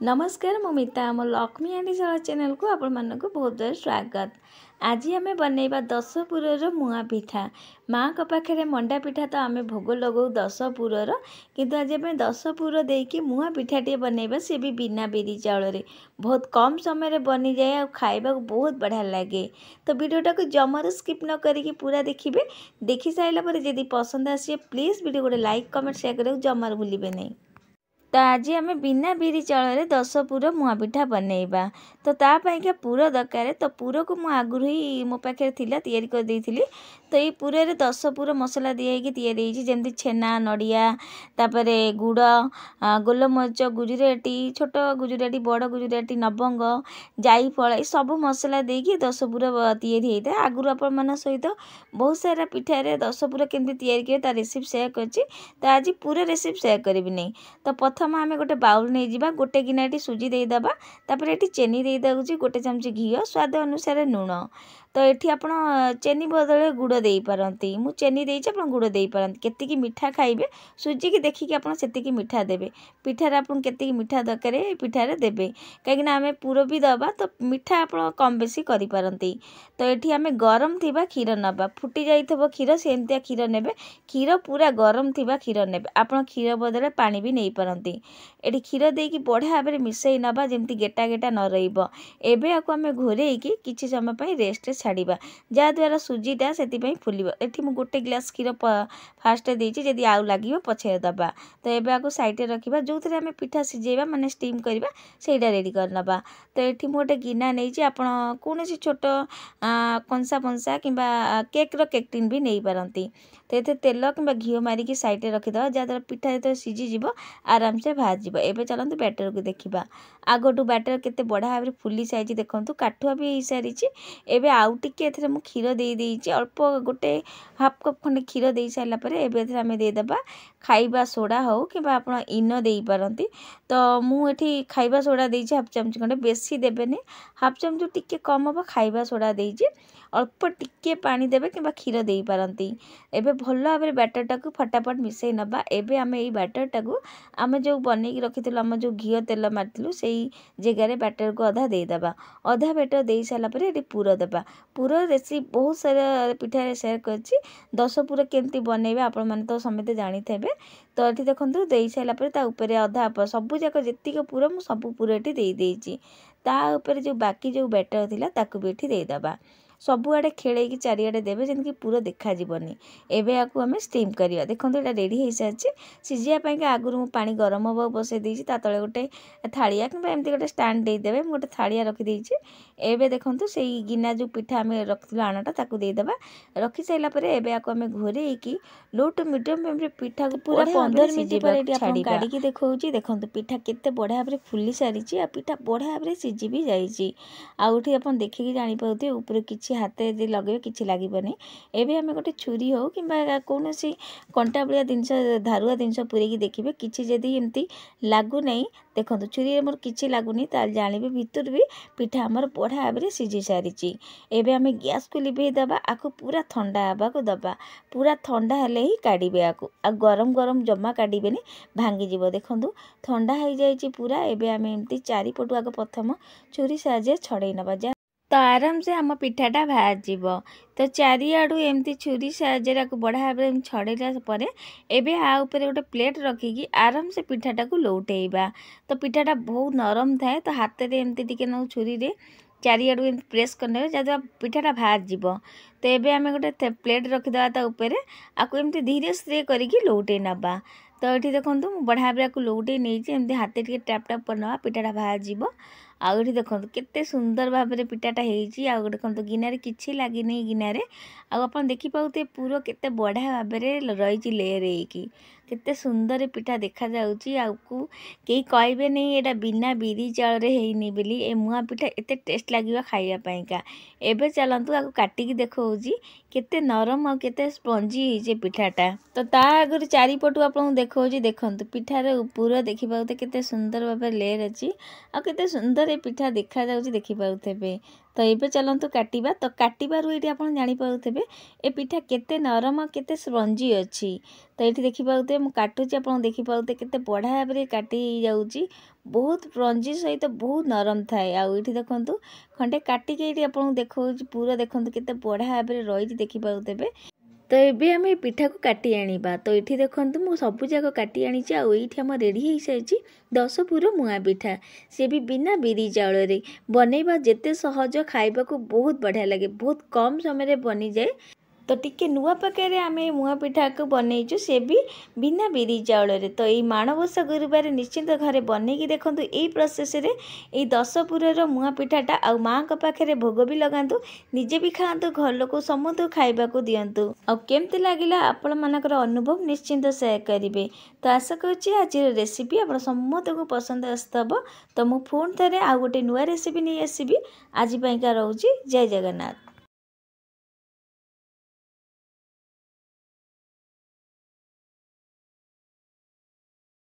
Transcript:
नमस्कार मु मिता आम लक्ष्मी आंटी शाला चैनल को आपण मानक बहुत बहुत स्वागत। आज आम बनइबा दशपुर मुआ पिठा। माँ को पाखे मंडा पिठा तो आम भोग लगू दशपुर किंतु आज आम दशपुर देकी मुआ पिठाटे बनइबा सी भी बिना बिरी चाउल बहुत कम समय बनी जाए और खाइबा बहुत बढ़िया लगे। तो वीडियोटा को जमार स्किप न करी पूरा देखिए। देखि साइला पर यदि पसंद आसे प्लीज वीडियो गोटे लाइक कमेंट शेयर करके जमार भूलिबे नहीं। तो आज आम बिना बिरी चाउल दशपुर मुआ पिठा बनइबा। तो तापाइका पुर दरकार। तो पुर को मुझे आगुरी ही मो पाखे थिला तैयारी कर देइथिली। तो ये पुरे रे दशपुर मसला दिए तैयारी जमी छेना नड़िया तापरे गुड़ गोलमरीच गुजुराती छोट गुजुराती बड़ गुजुराती लवंग जाईफल ये सब मसला देकी दशपुर तैयारी होता है। आगुरी आपण सहित बहुत सारा पिठारे दशपुर केमती तैयारी किए तार रेसिपी शेयर करछि। तो आज पूरा रेसिपी शेयर करिवि नहीं। तो प्रथम आम गोटे बाउल नहीं जावा गोटे गिनाटी सुजी देदेबा तापर ये चेनी दे दूँ गोटे चमच घी स्वाद अनुसार लुण। तो ये आप चेनी बदले गुड़ दे पारती मु चेनी देती आप गुड़ दे पारती केतिकी मिठा खाइबे सुजी की देखिकी आप सेतिकी मिठा देबे पिठार आप केतिकी मिठा दरकार पिठार देबे कहीं आम पुर भी दबा तो मिठा आप कम बेसी करि पारती। तो ये आम गरम थिबा क्षीर नबा फुटी जाइथबो क्षीर सेमतिया क्षीर नेबे क्षीर पूरा गरम थिबा क्षीर नेबे आप क्षीर बदले पानी भी नहीं पारती। ये क्षीर देकी बढ़िया भाव में मिसई नबा जमती गेटा गेटा न रहिबो। एबे आको आम घोरेइकी किछि समय पई रेस्ट छाड़िबा जहाँद्वारा सुजीटा से फुलिबो। एठी मु गोटे ग्लास क्षीर फास्ट देइछि जदि आउ लागिबो पछे दबा। तो एबे आको साइड रे रखिबा जो थरे आम पिठा सिजेबा माने स्टीम करबा सेटा रेडी करनबा। तो एठी मु गोटे गिना नैछि आपण कोनोसी छोट कंसा पंसा किंबा केक रो केक टिन भी नहीं पारती। तो ये तेल कि घी मारिकी साइड रे रखिदबा जहाँद्वारा पिठा जो सिझीज आराम से भाजब। एबे चलते बैटर को देखा आगठू बैटर केते बढ़िया भाव में फुली सारी देखूँ काठुआ भी हो सारी। एबे आउ टिके एथरे मु क्षीर दे देइछि अल्प गोटे हाफ कप खंडे क्षीर दे सारा पर एबे एथरे आमे देदेबा खाइबा सोडा हो कि आप इनो दे पारती। तो मुझे खाइबा सोडा देइछि हाफ चमच खंडे बेसी देबेनि हाफ चमच टिके कम हम खाइबा सोडा देइछि अल्प टिके पानी देबे कि क्षीर दे पारती। एबे भल भाव में बैटरटा को फटाफट मिसई नबा। एबे आमे ये बैटरटा को आम जो बनई रखी आम जो घी तेल मारिलु से जगार बैटर को अधा देदेबा अधा बैटर दे सारापर ये पुर देबा। पुर रेसिपी बहुत सारा पिठारे शेयर करछि दशपुर केमती बनइबा आपण माने तो समेत जानी थे। तो ये देखो दे सारापर अधा सबू जाक जी पुर मु सबू पुर ये दे देइछि तापर जो बाकी जो बैटर थिला ताकू भी ये देदेबा सबुआड़े खेल चारिआडे देवे जमीन पुरा देखा जीवनी। एबे आकु आमे स्टीम करिया देखो ये रेडी हो सारी सिझापी आगुरी मु पानी गरम हवा बसई देइछि ता तले गोटे थालिया कि एमती गोटे स्टाण्ड देदेवे गोटे थालिया रखिदेइछि। एबे देखो से गिना जो पिठा आम रखिलु आणाटा ताकू देदेबा रखी साइला परे एबे आकु आमे घोरेइकी लो टू मीडियम फ्लेम रे पिठा को पूरा 15 मिनिट पर एटी आपण काढिकी देखौछि देखो पिठा केते बढ़िया भाव फुली सारी आ पिठा बढ़िया भाव सिझी भी जाइछि। आउठी आपण देखिकी जानि पाउथे ऊपर किछि हाथ यदि लगे कि लगे। एबे आमे गोटे छुरी हो कि कौन सी कंटा भाया जिनस धारुआ जिनस पूरेकी देखिए किसी जदि एमती लगू नहीं देखो छुरी मोर किसी लगुनि जानवे भितर भी पिठा आमर बढ़िया भाव में सिझी सारी। एबे आमे गैस को लिभे दबा आकु पूरा ठंडा हवा को दबा पूरा ठंडा हेले ही काढ़े आकु आ गरम गरम जमा काढ़े भांगी देखो ठंडा हो जाए पूरा। एबे आमे एमती चारिपटु आग प्रथम छुरी साहाଯ୍य छड़े नबा तो आराम से आम पिठाटा भाजीब। तो चारिआडू एमती छुरी साहाଯ୍य बढ़िया भाव में छड़ेला पर एबे आ ऊपर गोटे प्लेट रखिकी आराम से पिठाटा को लौटेइबा। तो पिठाटा बहुत नरम थाए तो हाथ में एमती टिके नौ छुरी रे चारिआडू एमती प्रेस करने जहाँ पिठाटा भाजीब। तो एबे आमे गोटे प्लेट रखिदेबा ता ऊपर आकु एमती धीरे धीरे करके लौटे नबा। तो ये देखो बढ़िया भाव को लौटे नहीं एमती हाथ टिके टैप टैप करना पिठाटा भाजीब। आउ ये देखो केते सुंदर भाव में पिठाटा हो देखो गिनारे किछि लागी नहीं गिनारे आप देखी पाते पूरा केते बढ़िया भाव में रही लेयर होगी केते सुंदर पिठा देखा जाउची। आकु कई कहबे नहीं एटा बिना बिरी चाउल हेइनी बोली ए मुआ पिठा एते टेस्ट लागिबा खाइया पाइका। एबे चलंतु आकु काटिकी देखौची केते नरम और केते स्पंजी जे पिठाटा। तो ता आगर चारिपटु आपन देखौची देखंतु पिठार पूरा देखि पाउते केते सुंदर भाव लेयर अछि आ केते सुंदर ए पिठा देखा जाउची देखि पाउतेबे। तो ये चलतु काटिबा। तो काटिबारु ये आप जानीपे ए पिठा केते नरम केते स्पंजी अच्छी। तो ये देखिपे मुझे काटुची आप देखिपे केते बढ़िया भाव में काटी जाऊँगी। बहुत स्पंजी सहित बहुत नरम थाए। आउ देखु खंडे काटिके ये आपको देखा पूरा देखो केते बढ़िया भाव में रही देखिपे। तो ये आम पिठा को काटी आनिबा। तो ये देखो मु सबू जाक काटी आनी आम रेडी हो सारी 10 पुर मुआ पिठा। सी भी बिना बिरी चाउल बनइबा जेते सहज खाइबा को बहुत बढ़िया लगे। बहुत कम समय बनी जाए। तो टिके नुआ पाखे आम मुआ पिठा को बनईचु सी भी बिना बिरी चाउल। तो ये माणबसा गुरुवार निश्चिंत घरे बनईकी देखो यही प्रोसेस रे ये 10 पुरर मुआ पिठाटा आ माँ का पाखे भोग भी लगातु निजे भी खातु घर लोक समस्त खाइबा को दिंतु। आमती लगे आपण मानकर अनुभव निश्चिंत सेयार करेंगे। तो आशा करुँची आज रेसिपी आप समस्त को पसंद आसब। तो मुझे पुणी थे आ गोटे नुआ रेसिपी नहीं आसबि। आज रोचे जय जगन्नाथ।